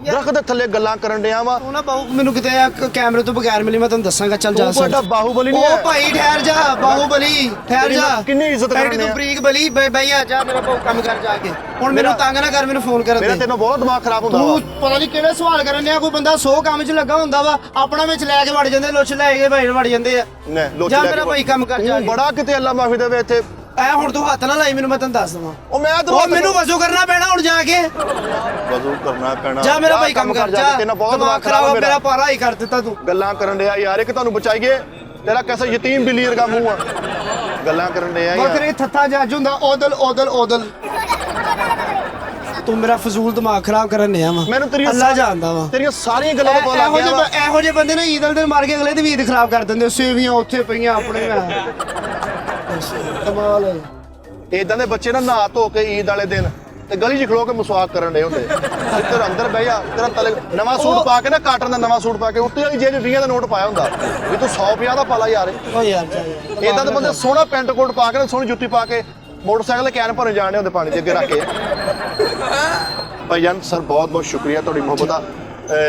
ਦਰਖਤ ਦੇ ਥੱਲੇ ਗੱਲਾਂ ਕਰਨ ਡਿਆ ਵਾ। ਤੂੰ ਨਾ ਬਾਹੂ ਮੈਨੂੰ ਕਿਤੇ ਕੈਮਰੇ ਤੋਂ ਬਗੈਰ ਮਿਲੀ, ਮੈਂ ਤੈਨੂੰ ਦੱਸਾਂਗਾ। ਚੱਲ ਜਾ ਤੂੰ ਕੋਈ ਏਡਾ ਬਾਹੂਬਲੀ ਨਹੀਂ ਉਹ ਹੈ। ਭਾਈ ਠਹਿਰ ਜਾ, ਬਾਹੂਬਲੀ ਠਹਿਰ ਤੇਰੀ ਜਾ। ਮੈਂ ਕਿੰਨੀ ਇੱਜ਼ਤ ਠਹਿਰ ਕਰਨੀ ਕੇ ਆ। ਤੂੰ ਬਰੀਕ ਬਲੀ ਬਈ ਆ ਜਾ, ਮੇਰਾ ਬਹੁ ਕੰਮ ਕਰ ਜਾ ਕੇ। ਹੁਣ ਮੈਨੂੰ ਤੰਗ ਨਾ ਕਰ, ਮੈਨੂੰ ਫੋਨ ਕਰਨ ਮੇਰਾ ਦੇ। ਤੈਨੂੰ ਬਹੁਤ ਦਿਮਾਗ ਖਰਾਬ ਹੁੰਦਾ ਤੂੰ ਵਾ। ਪਤਾ ਨਹੀਂ ਕਿਹੜੇ ਸਵਾਲ ਕਰਨ ਡਿਆ। ਕੋਈ ਬੰਦਾ 100 ਕੰਮ 'ਚ ਲੱਗਾ ਹੁੰਦਾ ਵਾ, ਆਪਣਾ ਵਿੱਚ ਲੈ ਕੇ ਵੜ ਜਾਂਦੇ, ਲੁੱਚ ਲੈ ਕੇ ਭਾਈ ਵੜ ਜਾਂਦੇ ਆ। ਨੇ ਲੋਚੀ ਜਾ ਲੈ ਮੇਰਾ ਕੇ ਭਾਈ ਕੰਮ ਕਰ ਜਾ ਤੂੰ ਬੜਾ ਕਿਤੇ ਅੱਲਾ ਮਾਫੀ ਦੇਵੇ ਇੱਥੇ। ਐ ਹੁਣ ਤੂੰ ਹੱਥ ਨਾ ਲਾਈ ਮੈਨੂੰ, ਮੈਂ ਤੈਨੂੰ ਦੱਸ ਦਵਾਂ। ਉਹ ਮੈਂ ਉਹ ਮੈਨੂੰ ਵਜ਼ੂ ਕਰਨਾ ਪੈਣਾ ਹੁਣ ਜਾ ਕੇ। ਵਜ਼ੂ ਕਰਨਾ ਪੈਣਾ। ਜਾ ਮੇਰਾ ਭਾਈ ਕੰਮ ਕਰ ਜਾ। ਤੈਨੂੰ ਬਹੁਤ ਦਿਮਾਗ ਦਿਮਾਗ ਖਰਾਬ ਖਰਾਬ, ਆ ਮੇਰਾ ਮੇਰਾ। ਪਾਰਾ ਹੀ ਕਰ ਦਿੱਤਾ ਤੂੰ। ਗੱਲਾਂ ਕਰਨ ਡਿਆ ਯਾਰ, ਇੱਕ ਤੁਹਾਨੂੰ ਬਚਾਈਏ। ਤੇਰਾ ਕੈਸਾ ਯਤੀਮ ਬਿੱਲੀ ਵਰਗਾ ਮੂੰਹ ਆ। ਗੱਲਾਂ ਕਰਨ ਡਿਆ ਯਾਰ। ਬੱਕਰੇ ਥੱਥਾ ਜੱਜ ਹੁੰਦਾ, ਉਦਲ ਉਦਲ ਉਦਲ। ਤੂੰ ਮੇਰਾ ਫਜ਼ੂਲ ਦਿਮਾਗ ਖਰਾਬ ਕਰਨ ਡਿਆ ਵਾ। ਮੈਨੂੰ ਤੇਰੀਆਂ ਅੱਲਾ ਜਾਣਦਾ ਵਾ। ਤੇਰੀਆਂ ਸਾਰੀਆਂ ਗੱਲਾਂ ਦਾ ਪਤਾ ਲੱਗ ਗਿਆ ਵਾ। ਇਹੋ ਜਿਹੇ ਬੰਦੇ ਨੇ ਈਦ ਵਾਲੇ ਦਿਨ ਮਾਰ ਕੇ ਅਗਲੇ ਦੀ ਵੀ ਈਦ ਖਰਾਬ ਕਰ ਦਿੰਦੇ। ਸੇਵੀਆਂ ਉੱਥੇ ਪਈਆਂ ਆਪਣੇ। ਕਮਾਲ ਹੈ। ਇਦਾਂ ਦੇ ਬੱਚੇ ਨਾ ਨਹਾ ਧੋ ਕੇ ਈਦ ਵਾਲੇ ਦਿਨ ਤੇ ਗਲੀ 'ਚ ਖਲੋ ਕੇ ਮਸਵਾਕ ਕਰਨ ਡਏ ਹੁੰਦੇ। ਇੱਧਰ ਅੰਦਰ ਬਹਿ ਜਾ, ਤੇਰਾ ਤਲੇ ਨਵਾਂ ਸੂਟ ਪਾ ਕੇ ਨਾ, ਕਾਟਨ ਦਾ ਨਵਾਂ ਸੂਟ ਪਾ ਕੇ, ਉੱਤੇ ਵਾਲੀ ਜੇਬ 'ਚ 20 ਦਾ ਨੋਟ ਪਾਇਆ ਹੁੰਦਾ ਵੀ ਤੂੰ 150 ਦਾ ਪਾ ਲਾ ਯਾਰ। ਓ ਯਾਰ ਚੱਲ। ਇਦਾਂ ਦੇ ਬੰਦੇ ਸੋਹਣਾ ਪੈਂਟ ਕੋਟ ਪਾ ਕੇ ਨਾ, ਸੋਹਣੀ ਜੁੱਤੀ ਪਾ ਕੇ ਮੋਟਰਸਾਈਕਲ ਦੇ ਕੈਨ ਭਰਨ ਜਾਣੇ ਹੁੰਦੇ ਪਾਣੀ ਦੇ ਅੱਗੇ ਰੱਖ ਕੇ। ਭਾਈਜਾਨ ਸਰ ਬਹੁਤ ਬਹੁਤ ਸ਼ੁਕਰੀਆ, ਤੁਹਾਡੀ ਮੁਹੱਬਤ ਦਾ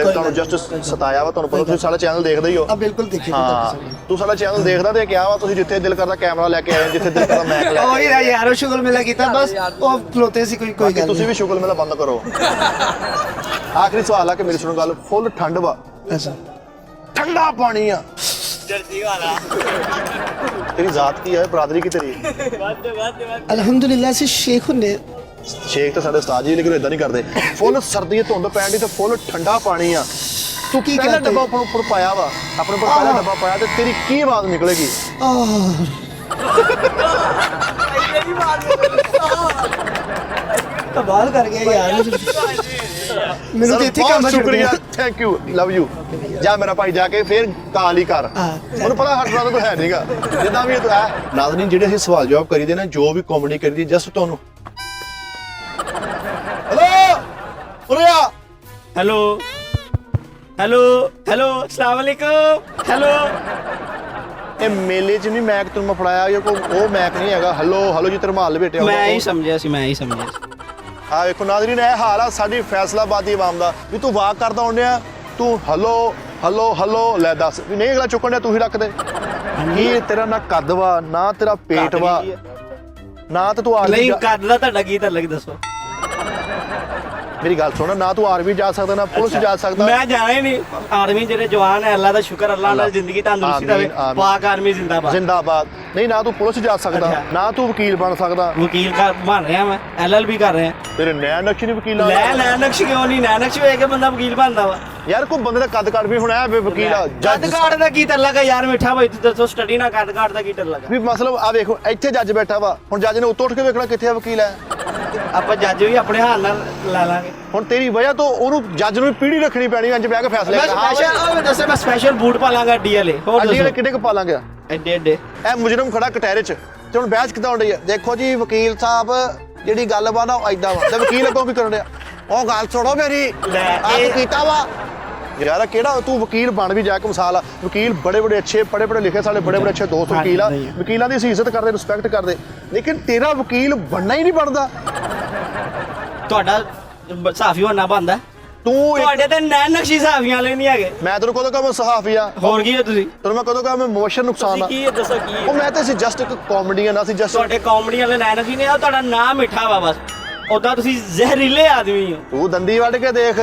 ਤੁਹਾਨੂੰ ਜਸਟ ਸਤਾਇਆ ਵਾ। ਤੁਹਾਨੂੰ ਪਤਾ ਤੁਸੀਂ ਸਾਡਾ ਚੈਨਲ ਦੇਖਦੇ ਹੀ ਹੋ। ਆ ਬਿਲਕੁਲ ਦੇਖੀ ਹਾਂ ਤੂੰ ਸਾਡਾ ਚੈਨਲ ਦੇਖਦਾ ਤੇ ਕਿਹਾ ਵਾ, ਤੁਸੀਂ ਜਿੱਥੇ ਦਿਲ ਕਰਦਾ ਕੈਮਰਾ ਲੈ ਕੇ ਆਏ, ਜਿੱਥੇ ਦਿਲ ਕਰਦਾ ਮੈਕ ਲੈ ਕੇ ਓ ਯਾਰ ਉਹ ਸ਼ੁਗਲ ਮੇਲਾ ਕੀਤਾ ਬਸ, ਉਹ ਖਲੋਤੇ ਸੀ। ਕੋਈ ਬਾਕੀ ਗੱਲ ਤੁਸੀਂ ਵੀ ਸ਼ੁਗਲ ਮੇਲਾ ਬੰਦ ਕਰੋ। ਆਖਰੀ ਸਵਾਲ ਆ ਕਿ ਮੇਰੀ ਸੁਣੋ ਗੱਲ, ਫੁੱਲ ਠੰਡ ਵਾ, ਅੱਛਾ ਠੰਡਾ ਪਾਣੀ ਆ, ਜਰਦੀ ਵਾਲਾ ਤੇਰੀ ਜ਼ਾਤ ਕੀ ਹੈ, ਬਰਾਦਰੀ ਕੀ ਤੇਰੀ? ਅਲਹਮਦੁਲਿल्लाह ਅਸੀਂ ਸ਼ੇਖ ਹੁੰਦੇ। ਸ਼ੇਖ ਤਾਂ ਸਾਡੇ ਉਸਤਾਦ ਜੀ, ਲੇਕਿਨ ਇਦਾਂ ਨਹੀਂ ਕਰਦੇ। ਫੁੱਲ ਸਰਦੀ ਧੁੰਦ ਪੈਣ ਦੀ ਤੇ ਫੁੱਲ ਠੰਡਾ ਪਾਣੀ ਆ। ਤੂੰ ਕੀ ਪਹਿਲਾ ਕਰਦੇ? ਡੱਬਾ ਉੱਪਰ ਪਾਇਆ ਵਾ, ਆਪਣੇ ਉੱਪਰ ਪਹਿਲਾ ਡੱਬਾ ਪਾਇਆ, ਤੇ ਤੇਰੀ ਕੀ ਆਵਾਜ਼ ਨਿਕਲੇਗੀ? ਕਮਾਲ ਕਰ ਗਿਆ ਯਾਰ। ਮੈਨੂੰ ਤੇ ਇੱਥੇ ਕੰਮ ਬਹੁਤ ਛੱਡ ਸ਼ੁਕਰੀਆ, ਗਿਆ। Thank you, love you. ਜਾ ਮੇਰਾ ਭਾਈ ਜਾ ਕੇ ਫੇਰ ਕਾਲ ਹੀ ਕਰ। ਮੈਨੂੰ ਪਤਾ ਹਰ ਤਰ੍ਹਾਂ ਦਾ ਤੂੰ ਹੈ ਨਹੀਂਗਾ, ਜਿੱਦਾਂ ਵੀ ਤੂੰ ਹੈ। ਨਾਜ਼ਰੀਨ ਜਿਹੜੇ ਅਸੀਂ ਸਵਾਲ ਜਵਾਬ ਕਰੀਦੇ ਨੇ, ਜੋ ਵੀ ਕਾਮੇਡੀ ਕਰੀਦੀ, ਜਸਟ ਤੁਹਾਨੂੰ ਹੈਲੋ ਉਰਿਆ हेलो हेलो हेलो अस्सलाम वालेकुम हेलो ਇਹ ਮੇਲੇ 'ਚ ਨਹੀਂ ਮੈਕ ਤੈਨੂੰ ਮੈਂ ਫੜਾਇਆ ਇਹ ਕੋਈ ਉਹ ਮੈਕ ਨਹੀਂ ਹੈਗਾ ਹਲੋ ਜੀ ਧਰਮਾਲ ਲਪੇਟਿਆ ਮੈਂ ਹੀ ਸਮਝਿਆ ਸੀ ਆ ਵੇਖੋ ਨਾਜ਼ਰੀਨ ਇਹ ਹਾਲ ਆ ਸਾਡੀ ਫੈਸਲਾਬਾਦ ਦੀ ਆਵਾਮ ਦਾ ਵੀ ਤੂੰ ਵਾਕ ਕਰਦਾ ਹੁੰਦਿਆ ਤੂੰ ਹਲੋ ਲੈ ਦੱਸ ਵੀ ਨਹੀਂ ਅਗਲਾ ਚੁੱਕਣ ਡਿਆ ਤੂੰ ਹੀ ਰੱਖ ਦੇ ਕੀ ਤੇਰਾ ਨਾ ਕੱਦ ਵਾ ਨਾ ਤੇਰਾ ਪੇਟ ਵਾ ਨਾ ਤੇ ਤੂੰ ਨਹੀਂ ਆਰਮੀ ਕੱਢ ਦਾ ਤੁਹਾਡਾ ਕੀ ਤਲਕ ਦੱਸੋ। ਮੇਰੀ ਗੱਲ ਸੁਣ ਨਾ ਤੂੰ ਆਰਮੀ ਜਾ ਸਕਦਾ ਨਾ ਪੁਲਿਸ ਜਾ ਸਕਦਾ ਮੈਂ ਜਾਣਾ ਹੀ ਨਹੀਂ ਆਰਮੀ ਜਿਹੜੇ ਜਵਾਨ ਹੈ ਅੱਲਾ ਦਾ ਸ਼ੁਕਰ ਅੱਲਾ ਨਾਲ ਜ਼ਿੰਦਗੀ ਤੰਦਰੁਸਤੀ ਦੇਵੇ ਪਾਕ ਆਰਮੀ ਜ਼ਿੰਦਾਬਾਦ ਜ਼ਿੰਦਾਬਾਦ ਨਹੀਂ ਨਾ ਤੂੰ ਪੁਲਿਸ ਜਾ ਸਕਦਾ ਨਾ ਤੂੰ ਵਕੀਲ ਬਣ ਸਕਦਾ ਵਕੀਲ ਬਣ ਰਿਹਾ ਮੈਂ LLB ਕਰ ਰਿਹਾ ਤੇਰੇ ਨੈਣ ਨਕਸ਼ ਨਹੀਂ ਵਕੀਲ ਲੈ ਨਕਸ਼ ਕਿਉਂ ਨਹੀਂ ਨਕਸ਼ ਵੇਖ ਕੇ ਬੰਦਾ ਵਕੀਲ ਬਣਦਾ ਵਾ ਯਾਰ ਕੋਈ ਬੰਦੇ ਦਾ ਕੱਦ ਕਾਠ ਵੀ ਹੁਣ ਹੈ ਵਕੀਲ ਆ ਕੱਦ ਕਾਠ ਦਾ ਕੀ ਤਲਕ ਹੈ ਯਾਰ ਮਿੱਠਾ ਭਾਈ ਤੂੰ ਦੱਸੋ ਸਟੱਡੀ ਨਾਲ ਕੱਦ ਕਾਠ ਦਾ ਕੀ ਤਲਕ ਹੈ ਵੀ ਮਤਲਬ ਆ ਵੇਖੋ ਇੱਥੇ ਜੱਜ ਬੈਠਾ ਵਾ ਹੁਣ ਜੱਜ ਨੇ ਉੱਤੋਂ ਉੱਠ ਕੇ ਵੇਖਣਾ ਕਿੱਥੇ ਆ ਵਕੀਲ ਹੈ ਆਪਾਂ ਜੱਜ ਵੀ ਆਪਣੇ ਹਾਲ ਨਾਲ ਲਾ ਲਾਂਗੇ ਹੁਣ ਤੇਰੀ ਵਜ੍ਹਾ ਤੋਂ ਉਹਨੂੰ ਜੱਜ ਨੂੰ ਪੀੜੀ ਰੱਖਣੀ ਪੈਣੀ ਅੰਜ ਬਹਿ ਕੇ ਫੈਸਲੇ ਮੈਂ ਸਪੈਸ਼ਲ ਮੈਂ ਦੱਸਿਆ ਮੈਂ ਸਪੈਸ਼ਲ ਬੂਟ ਪਾ ਲਾਂਗਾ DLA ਹੋਰ ਅੱਡੀ ਵਾਲੇ ਦੱਸੋ ਕਿੱਡੇ ਕੁ ਪਾ ਲਾਂਗੇ ਐਡੇ ਇਹ ਮੁਜਰਮ ਖੜਾ ਕਟਹਿਰੇ 'ਚ ਤੇ ਹੁਣ ਬਹਿਸ ਕਿੱਦਾਂ ਹੋ ਰਹੀ ਹੈ ਦੇਖੋ ਜੀ ਵਕੀਲ ਸਾਹਿਬ ਜਿਹੜੀ ਗੱਲ ਵਾ ਨਾ ਉਹ ਏਦਾਂ ਵਾ ਤੇ ਵਕੀਲ ਅੱਗੋਂ ਕੀ ਕਰਨ ਡਿਆ ਉਹ ਗੱਲ ਸੁਣੋ ਮੇਰੀ ਲੈ, ਆ ਤੂੰ ਕੀਤਾ ਵਾ ਯਾਰ ਕਿਹੜਾ ਤੂੰ ਵਕੀਲ ਬਣ ਵੀ ਜਾ ਕੇ ਮਿਸਾਲ ਆ ਵਕੀਲ ਬੜੇ ਅੱਛੇ ਪੜੇ ਲਿਖੇ ਸਾਡੇ ਬੜੇ ਅੱਛੇ ਦੋਸਤ ਵਕੀਲ ਆ ਵਕੀਲਾਂ ਦੀ ਅਸੀਂ ਇੱਜ਼ਤ ਕਰਦੇ ਰਿਸਪੈਕਟ ਕਰਦੇ ਲੇਕਿਨ ਤੇਰਾ ਵਕੀਲ ਬਣਨਾ ਹੀ ਨਹੀਂ ਬਣਦਾ ਤੁਹਾਡਾ ਸਾਫੀ ਹੋਣਾ ਬੰਦਾ ਤੂੰ ਤੁਹਾਡੇ ਤੇ ਨੈਣ ਨਕਸ਼ੀ ਸਾਫੀਆਂ ਵਾਲੇ ਨਹੀਂ ਹੈਗੇ ਮੈਂ ਤੈਨੂੰ ਕਦੋਂ ਕਹਾਂ ਮੈਂ ਸਹਾਫੀ ਆ ਹੋਰ ਕੀ ਹੋ ਤੁਸੀਂ ਤੈਨੂੰ ਮੈਂ ਕਦੋਂ ਕਹਾਂ ਮੈਂ ਮੋਸ਼ਨ ਨੁਕਸਾਨ ਆ ਕੀ ਹੈ ਦੱਸੋ ਕੀ ਉਹ ਹੈ ਮੈਂ ਤਾਂ ਸੀ ਜਸਟ ਇੱਕ ਕਾਮੇਡੀਅਨ ਆ ਸੀ ਜਸਟ ਤੁਹਾਡੇ ਕਾਮੇਡੀ ਵਾਲੇ ਨੈਣ ਨਕਸ਼ੀ ਨੇ ਆ ਤੁਹਾਡਾ ਨਾਮ ਮਿੱਠਾ ਵਾ ਬਸ ਉਦਾਂ ਤੁਸੀਂ ਜ਼ਹਿਰੀਲੇ ਆਦਮੀ ਹੋ ਤੂੰ ਦੰਦੀ ਵੱਢ ਕੇ ਦੇਖ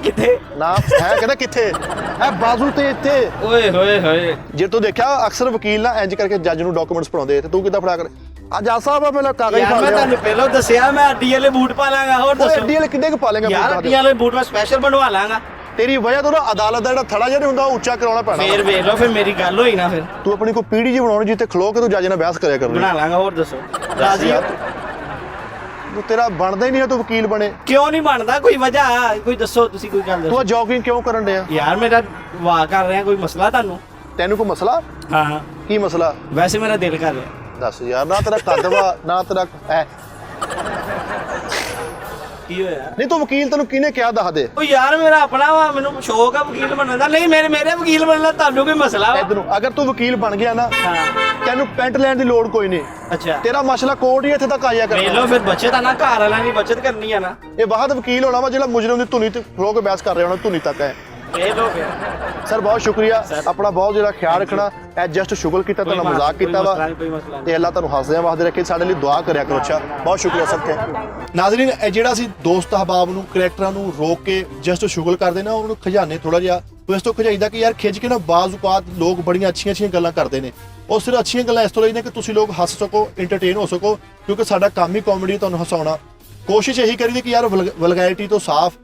ਕਿੱਥੇ ਨਾ ਹੈ ਕਹਿੰਦਾ ਕਿੱਥੇ ਇਹ ਬਾਜ਼ੂ ਤੇ ਇੱਥੇ ਓਏ ਹੋਏ ਜੇ ਤੂੰ ਦੇਖਿਆ ਅਕਸਰ ਵਕੀਲ ਨਾ ਇੰਜ ਕਰਕੇ ਜੱਜ ਨੂੰ ਡਾਕੂਮੈਂਟਸ ਪੜਾਉਂਦੇ ਤੇ ਤੂੰ ਕਿੱਦਾਂ ਫੜਾ ਕਰ ਆ ਜੱਜ ਸਾਹਿਬ ਆ ਪਹਿਲਾਂ ਕਾਗਜ਼ ਯਾਰ ਫੜ ਮੈਂ ਲਿਆ ਤੁਹਾਨੂੰ ਪਹਿਲਾਂ ਦੱਸਿਆ ਮੈਂ ਅੱਡੀ ਵਾਲੇ ਬੂਟ ਪਾ ਲਾਂਗਾ ਹੋਰ ਉਹ ਦੱਸੋ ਐਡੀ ਵਾਲੇ ਕਿੱਡੇ ਕੁ ਪਾ ਲੇਗਾ ਯਾਰ ਅੱਡੀ ਵਾਲੇ ਬੂਟ ਮੈਂ ਸਪੈਸ਼ਲ ਬਣਵਾ ਲਾਂਗਾ ਤੇਰੀ ਵਜ੍ਹਾ ਤੋਂ ਨਾ ਅਦਾਲਤ ਦਾ ਜਿਹੜਾ ਥੜਾ ਜਿਹਾ ਨਹੀਂ ਹੁੰਦਾ ਉਹ ਉੱਚਾ ਕਰਾਉਣਾ ਪੈਣਾ ਫੇਰ ਵੇਖ ਲਓ ਫਿਰ ਮੇਰੀ ਗੱਲ ਹੋਈ ਨਾ ਫਿਰ ਤੂੰ ਆਪਣੀ ਕੋਈ ਪੀੜੀ ਜੀ ਬਣਾਉਣੀ ਜਿੱਥੇ ਖਲੋ ਕੇ ਤੂੰ ਜੱਜ ਨਾਲ ਬਹਿਸ ਕਰਿਆ ਕਰ ਬਣਾ ਲਾਂਗਾ ਹੋਰ ਦੱਸੋ ਰਾਜ਼ੀ ਹੋ? ਤੂੰ ਤੇਰਾ ਬਣਦਾ ਹੀ ਨਹੀਂ ਹੈ ਤੂੰ ਵਕੀਲ ਬਣੇ ਕਿਉਂ ਨਹੀਂ ਬਣਦਾ ਕੋਈ ਵਜ੍ਹਾ ਕੋਈ ਦੱਸੋ ਤੁਸੀਂ ਕੋਈ ਗੱਲ ਤੂੰ ਦੱਸੋ ਆ ਜੋਗਿੰਗ ਕਿਉਂ ਕਰਨ ਡਿਆ ਯਾਰ ਮੇਰਾ ਵਾਹ ਕਰ ਰਿਹਾ ਕੋਈ ਮਸਲਾ ਤੁਹਾਨੂੰ ਤੈਨੂੰ ਕੋਈ ਮਸਲਾ ਹਾਂ ਕੀ ਮਸਲਾ ਵੈਸੇ ਮੇਰਾ ਦਿਲ ਕਰ ਰਿਹਾ ਦੱਸ ਯਾਰ ਨਾ ਤੇਰਾ ਕੱਦ ਵਾ ਨਾ ਤੇਰਾ ਐ ਕੀ ਹੋਇਆ ਨਹੀਂ ਤੂੰ ਵਕੀਲ ਤੈਨੂੰ ਕਿਹਨੇ ਕਿਹਾ ਦੱਸ ਦੇ ਉਹ ਯਾਰ ਮੇਰਾ ਆਪਣਾ ਵਾ ਮੈਨੂੰ ਸ਼ੌਕ ਆ ਵਕੀਲ ਬਣਨ ਦਾ ਨਹੀਂ ਮੇਰੇ ਵਕੀਲ ਬਣਨ ਦਾ ਤੁਹਾਨੂੰ ਕੋਈ ਮਸਲਾ ਵਾ ਇਧਰ ਨੂੰ ਅਗਰ ਤੂੰ ਵਕੀਲ ਬਣ ਗਿਆ ਨਾ ਹਾਂ ਤੈਨੂੰ ਪੈਂਟ ਲੈਣ ਦੀ ਲੋੜ ਕੋਈ ਨਹੀਂ ਅੱਛਾ ਤੇਰਾ ਮਸਲਾ ਕੋਰਟ ਹੀ ਇੱਥੇ ਤੱਕ ਆਇਆ ਵੇਖ ਕਰਨਾ ਲਓ ਫਿਰ ਬੱਚਤ ਆ ਨਾ ਘਰ ਵਾਲਿਆਂ ਦੀ ਬੱਚਤ ਕਰਨੀ ਆ ਨਾ ਇਹ ਬਾਅਦ ਵਕੀਲ ਹੋਣਾ ਵਾ ਜਿਹੜਾ ਮੁਜਰਮ ਦੀ ਧੁਨੀ ਤੇ ਖਲੋ ਕੇ ਬਹਿਸ ਕਰ ਰਿਹਾ ਹੋਣਾ ਧੁਨੀ ਤੱਕ ਹੈ ਵੇਖ ਲਓ ਫਿਰ ਸਰ ਬਹੁਤ ਸ਼ੁਕਰੀਆ ਆਪਣਾ ਬਹੁਤ ਜਿਹੜਾ ਖਿਆਲ ਰੱਖਣਾ ਐ ਜਸਟ ਸ਼ੁਗਲ ਕੀਤਾ ਤੁਹਾਨੂੰ ਮਜ਼ਾਕ ਕੀਤਾ ਵਾ ਕੋਈ ਮਸਲਾ ਨਹੀਂ ਤੇ ਅੱਲਾਹ ਤੁਹਾਨੂੰ ਹੱਸਦਿਆਂ ਵਾਸਤੇ ਰੱਖੇ ਸਾਡੇ ਲਈ ਦੁਆ ਕਰਿਆ ਕਰੋ ਅੱਛਾ ਬਹੁਤ ਸ਼ੁਕਰੀਆ ਸਭ ਥੈਂਕ ਯੂ ਨਾਜ਼ਰੀਨ ਇਹ ਜਿਹੜਾ ਸੀ ਦੋਸਤ ਅਹਬਾਬ ਨੂੰ ਕਰੈਕਟਰਾਂ ਨੂੰ ਰੋਕ ਕੇ ਜਸਟ ਸ਼ੁਗਲ ਕਰਦੇ ਨਾ ਉਹਨਾਂ ਨੂੰ ਖਜ਼ਾਨੇ ਥੋੜਾ ਜਿਹਾ ਤੋ ਇਸ ਤੋਂ ਖਜਾਈਦਾ ਕਿ ਯਾਰ ਖਿੱਚ ਕੇ ਨਾ ਬਾਜ਼ ਔਕਾਤ ਲੋਕ ਬੜੀਆਂ ਅੱਛੀਆਂ ਗੱਲਾਂ ਕਰਦੇ ਨੇ ਉਹ ਸਿਰਫ ਅੱਛੀਆਂ ਗੱਲਾਂ ਇਸ ਤੋਂ ਲਈ ਨੇ ਕਿ ਤੁਸੀਂ ਲੋਕ ਹੱਸ ਸਕੋ ਐਂਟਰਟੇਨ ਹੋ ਸਕੋ ਕਿਉਂਕਿ ਸਾਡਾ ਕੰਮ ਹੀ ਕਾਮੇਡੀ ਤੁਹਾਨੂੰ ਹਸਾਉਣਾ ਕੋਸ਼ਿਸ਼ ਇਹੀ ਕਰੀਦੀ ਕਿ ਯਾਰ ਵਲਗੈਰਿਟੀ ਤੋਂ ਸਾਫ਼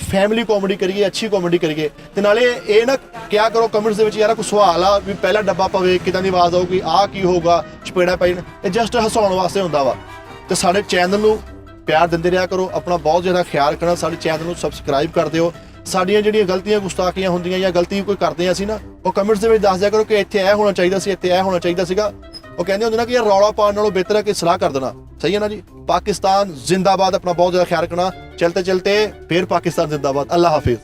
ਫੈਮਿਲੀ ਕਾਮੇਡੀ ਕਰੀਏ ਅੱਛੀ ਕਾਮੇਡੀ ਕਰੀਏ ਤੇ ਨਾਲੇ ਇਹ ਨਾ ਕਿਆ ਕਰੋ ਕਮੈਂਟਸ ਦੇ ਵਿੱਚ ਯਾਰ ਕੋਈ ਸਵਾਲ ਆ ਵੀ ਪਹਿਲਾ ਡੱਬਾ ਪਵੇ ਕਿਦਾਂ ਦੀ ਆਵਾਜ਼ ਆਊਗੀ ਆਹ ਕੀ ਹੋਊਗਾ ਚਪੇੜਾ ਪੈ ਇਹ ਜਸਟ ਹਸਾਉਣ ਵਾਸਤੇ ਹੁੰਦਾ ਵਾ ਤੇ ਸਾਡੇ ਚੈਨਲ ਨੂੰ ਪਿਆਰ ਦਿੰਦੇ ਰਿਹਾ ਕਰੋ ਆਪਣਾ ਬਹੁਤ ਜ਼ਿਆਦਾ ਖਿਆਲ ਰੱਖਣਾ ਸਾਡੇ ਚੈਨਲ ਨੂੰ ਸਬਸਕ੍ਰਾਈਬ ਕਰ ਦਿਓ ਸਾਡੀਆਂ ਜਿਹੜੀਆਂ ਗਲਤੀਆਂ ਗੁਸਤਾਖੀਆਂ ਹੁੰਦੀਆਂ ਜਾਂ ਗਲਤੀ ਕੋਈ ਕਰਦੇ ਅਸੀਂ ਨਾ ਉਹ ਕਮੈਂਟਸ ਦੇ ਵਿੱਚ ਦੱਸ ਦਿਆ ਕਰੋ ਕਿ ਇੱਥੇ ਇਹ ਹੋਣਾ ਚਾਹੀਦਾ ਸੀ ਇੱਥੇ ਇਹ ਹੋਣਾ ਚਾਹੀਦਾ ਸੀਗਾ ਉਹ ਕਹਿੰਦੇ ਹੁੰਦੇ ਨਾ ਕਿ ਯਾਰ ਰੌਲਾ ਪਾਉਣ ਨਾਲੋਂ ਬਿਹਤਰ ਹੈ ਕਿ ਸਲਾਹ ਕਰ ਦੇਣਾ ਸਹੀ ਹੈ ਨਾ ਜੀ ਪਾਕਿਸਤਾਨ ਜ਼ਿੰਦਾਬਾਦ ਆਪਣਾ ਬਹੁਤ ਜ਼ਿਆਦਾ ਖਿਆਲ ਰੱਖਣਾ ਚਲਤੇ ਚਲਤੇ ਫਿਰ ਪਾਕਿਸਤਾਨ ਜ਼ਿੰਦਾਬਾਦ ਅੱਲਾਹ ਹਾਫਿਜ਼